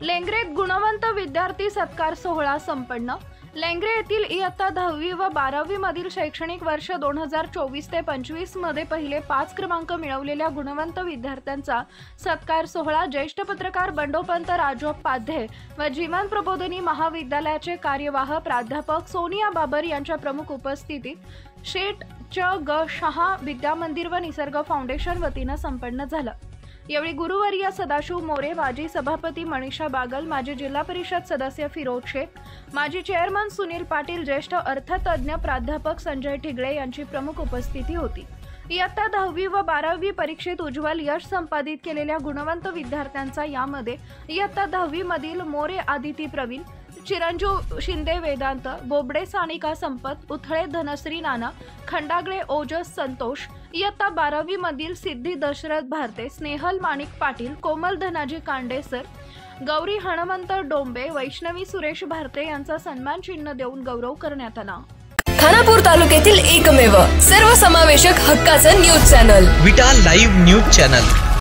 लेंगरेत गुणवंत विद्यार्थी सत्कार सोहळा संपन्न। लेंगरे येथील इयत्ता 10वी व 12वी मधील शैक्षणिक वर्ष 2024 ते 25 मध्ये पहिले 5 क्रमांक मिळवलेल्या गुणवंत विद्यार्थ्यांचा सत्कार सोहळा ज्येष्ठ पत्रकार बंडोपंत राजोपाध्ये व जीवन प्रबोधिनी महाविद्यालयाचे कार्यवाह प्राध्यापक सोनिया बाबर यांच्या प्रमुख उपस्थितीत शेठ च ग शहा विद्या मंदिर व निसर्ग फाउंडेशन वतीने संपन्न झालं। यावेळी गुरुवर्य सदाशिव मोरे, माजी सभापती मनीषा बागल, माजी जिल्हा परिषद सदस्य फिरोज शेख, माजी चेअरमन सुनील पाटील, ज्येष्ठ अर्थतज्ञ प्राध्यापक संजय ठिगळे यांची प्रमुख उपस्थिती होती। इयत्ता 10वी व 12वी परीक्षेत उज्ज्वल यश संपादित केलेल्या गुणवंत विद्यार्थ्यांचा यामध्ये इयत्ता 10वी मधील मोरे आदिती प्रवीण, चिरंजीव शिंदे वेदांत, बोबडे सानिका संपत, उथळे धनश्री नाना, खंडागळे ओजस संतोष, इयत्ता 12वी मधील सिद्धी दशरथ भारते, स्नेहल माणिक पाटील, कोमल धनाजी कांडेसर, गौरी हनुमंत डोंबे, वैष्णवी सुरेश भारते यांचा सन्मान चिन्ह देऊन गौरव करण्यात आला। खानापूर तालुक्यातील एकमेव सर्वसमावेशक हक्काचं न्यूज चॅनल विटा लाईव्ह न्यूज चॅनल।